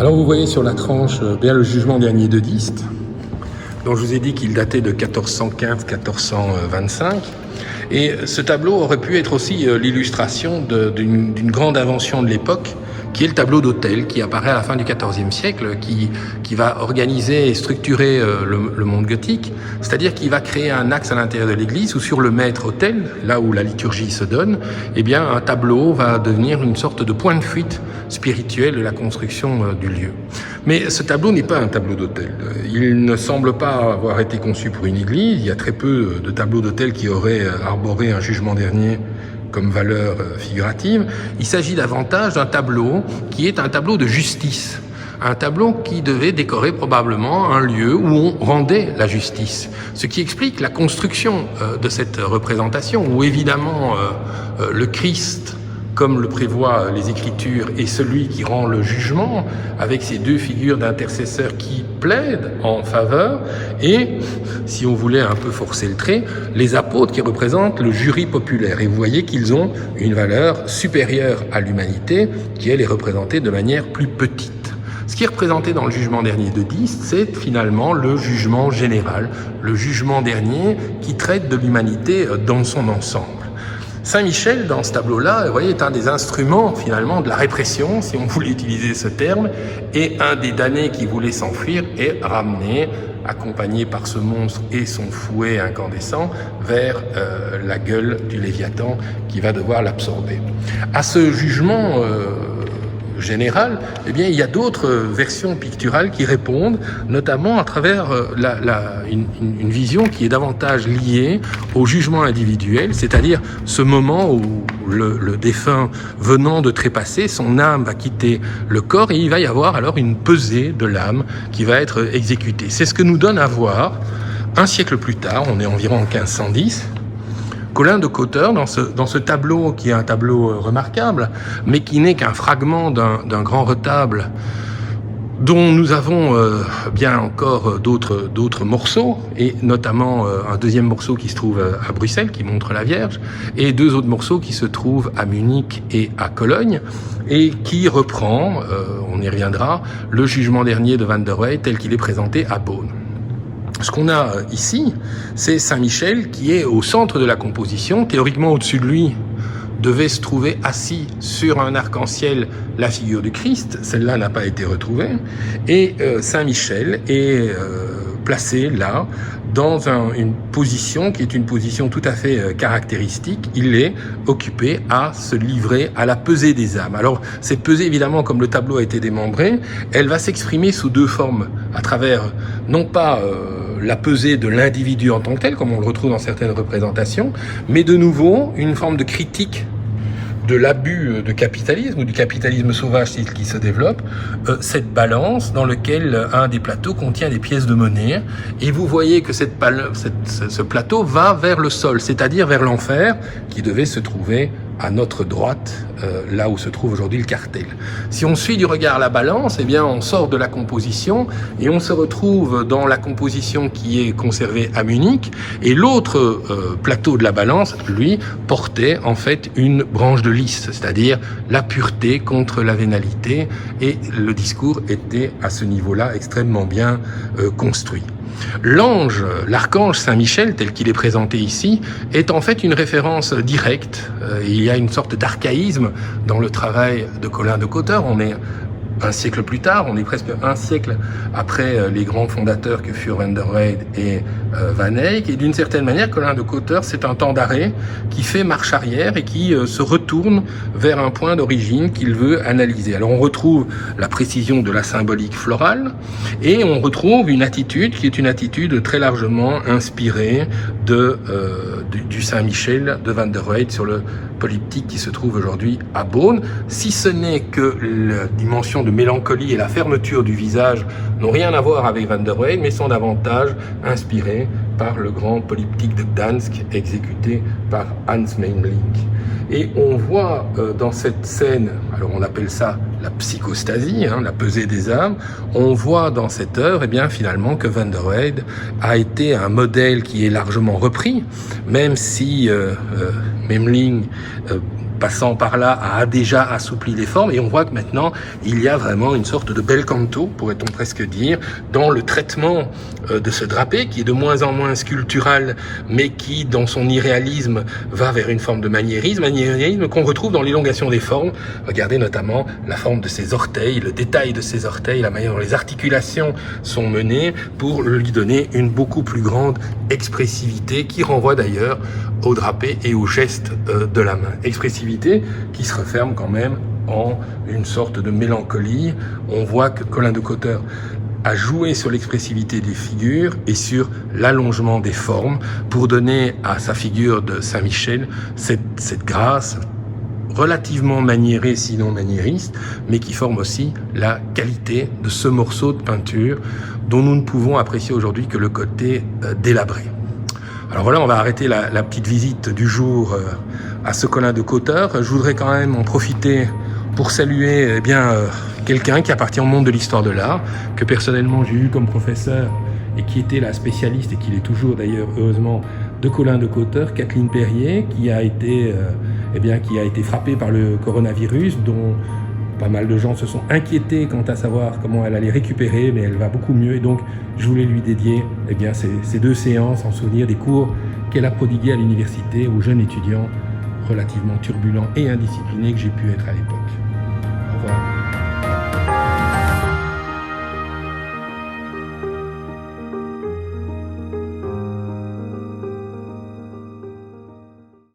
Alors vous voyez sur la tranche bien le jugement dernier de Dist, dont je vous ai dit qu'il datait de 1415-1425. Et ce tableau aurait pu être aussi l'illustration d'une grande invention de l'époque, qui est le tableau d'autel, qui apparaît à la fin du XIVe siècle, qui va organiser et structurer le monde gothique, c'est-à-dire qu'il va créer un axe à l'intérieur de l'église, où sur le maître-autel, là où la liturgie se donne, eh bien un tableau va devenir une sorte de point de fuite spirituel de la construction du lieu. Mais ce tableau n'est pas un tableau d'autel. Il ne semble pas avoir été conçu pour une église. Il y a très peu de tableaux d'autel qui auraient arboré un jugement dernier comme valeur figurative. Il s'agit davantage d'un tableau qui est un tableau de justice. Un tableau qui devait décorer probablement un lieu où on rendait la justice. Ce qui explique la construction de cette représentation, où évidemment le Christ, comme le prévoient les Écritures, est celui qui rend le jugement, avec ces deux figures d'intercesseurs qui plaident en faveur, et, si on voulait un peu forcer le trait, les apôtres qui représentent le jury populaire. Et vous voyez qu'ils ont une valeur supérieure à l'humanité, qui elle est représentée de manière plus petite. Ce qui est représenté dans le jugement dernier de Dist, c'est finalement le jugement général, le jugement dernier qui traite de l'humanité dans son ensemble. Saint-Michel, dans ce tableau-là, vous voyez, est un des instruments, finalement, de la répression, si on voulait utiliser ce terme, et un des damnés qui voulait s'enfuir est ramené, accompagné par ce monstre et son fouet incandescent, vers la gueule du Léviathan qui va devoir l'absorber. À ce jugement général, eh bien, il y a d'autres versions picturales qui répondent, notamment à travers une vision qui est davantage liée au jugement individuel, c'est-à-dire ce moment où le défunt venant de trépasser, son âme va quitter le corps et il va y avoir alors une pesée de l'âme qui va être exécutée. C'est ce que nous donne à voir un siècle plus tard, on est environ en 1510, Colin de Cotter, dans ce tableau qui est un tableau remarquable, mais qui n'est qu'un fragment d'un grand retable dont nous avons bien encore d'autres morceaux, et notamment un deuxième morceau qui se trouve à Bruxelles, qui montre la Vierge, et deux autres morceaux qui se trouvent à Munich et à Cologne, et qui reprend, on y reviendra, le jugement dernier de Van der Weydt tel qu'il est présenté à Beaune. Ce qu'on a ici, c'est Saint-Michel qui est au centre de la composition. Théoriquement, au-dessus de lui, devait se trouver assis sur un arc-en-ciel la figure du Christ. Celle-là n'a pas été retrouvée. Et Saint-Michel est placé là, dans une position qui est une position tout à fait caractéristique. Il est occupé à se livrer à la pesée des âmes. Alors, cette pesée, évidemment, comme le tableau a été démembré, elle va s'exprimer sous deux formes, à travers, non pas la pesée de l'individu en tant que tel, comme on le retrouve dans certaines représentations, mais de nouveau, une forme de critique de l'abus de capitalisme ou du capitalisme sauvage qui se développe, cette balance dans laquelle un des plateaux contient des pièces de monnaie, et vous voyez que ce plateau va vers le sol, c'est-à-dire vers l'enfer, qui devait se trouver à notre droite, là où se trouve aujourd'hui le cartel. Si on suit du regard la balance, eh bien on sort de la composition et on se retrouve dans la composition qui est conservée à Munich, et l'autre plateau de la balance, lui, portait en fait une branche de lys, c'est-à-dire la pureté contre la vénalité, et le discours était à ce niveau-là extrêmement bien construit. L'ange, l'archange Saint-Michel, tel qu'il est présenté ici, est en fait une référence directe. Il y a une sorte d'archaïsme dans le travail de Colin de Cotter. On est un siècle plus tard, on est presque un siècle après les grands fondateurs que furent Van der Weydt et Van Eyck, et d'une certaine manière, Colin de Cotter, c'est un temps d'arrêt qui fait marche arrière et qui se retourne vers un point d'origine qu'il veut analyser. Alors on retrouve la précision de la symbolique florale, et on retrouve une attitude qui est une attitude très largement inspirée du Saint-Michel de Van der Weydt sur le polyptyque qui se trouve aujourd'hui à Beaune, si ce n'est que la dimension de mélancolie et la fermeture du visage n'ont rien à voir avec Van der Weydt, mais sont davantage inspirés par le grand polyptyque de Gdansk exécuté par Hans Memling. Et on voit dans cette scène, alors on appelle ça la psychostasie, la pesée des âmes, on voit dans cette œuvre, eh bien, finalement, que Van der Weydt a été un modèle qui est largement repris, même si Memling passant par là, a déjà assoupli les formes, et on voit que maintenant, il y a vraiment une sorte de bel canto, pourrait-on presque dire, dans le traitement de ce drapé, qui est de moins en moins sculptural, mais qui, dans son irréalisme, va vers une forme de maniérisme qu'on retrouve dans l'élongation des formes. Regardez notamment la forme de ses orteils, le détail de ses orteils, la manière dont les articulations sont menées pour lui donner une beaucoup plus grande expressivité, qui renvoie d'ailleurs au drapé et au geste de la main. Expressivité qui se referme quand même en une sorte de mélancolie. On voit que Colin de Cotter a joué sur l'expressivité des figures et sur l'allongement des formes pour donner à sa figure de Saint-Michel cette grâce relativement maniérée, sinon maniériste, mais qui forme aussi la qualité de ce morceau de peinture dont nous ne pouvons apprécier aujourd'hui que le côté délabré. Alors voilà, on va arrêter la petite visite du jour à ce Colin de Cotter. Je voudrais quand même en profiter pour saluer quelqu'un qui appartient au monde de l'histoire de l'art, que personnellement j'ai eu comme professeur et qui était la spécialiste, et qui l'est toujours d'ailleurs heureusement, de Colin de Cotter, Kathleen Perrier, qui a été frappée par le coronavirus, dont pas mal de gens se sont inquiétés quant à savoir comment elle allait récupérer, mais elle va beaucoup mieux, et donc je voulais lui dédier ces 2 séances en souvenir des cours qu'elle a prodigués à l'université aux jeunes étudiants relativement turbulents et indisciplinés que j'ai pu être à l'époque.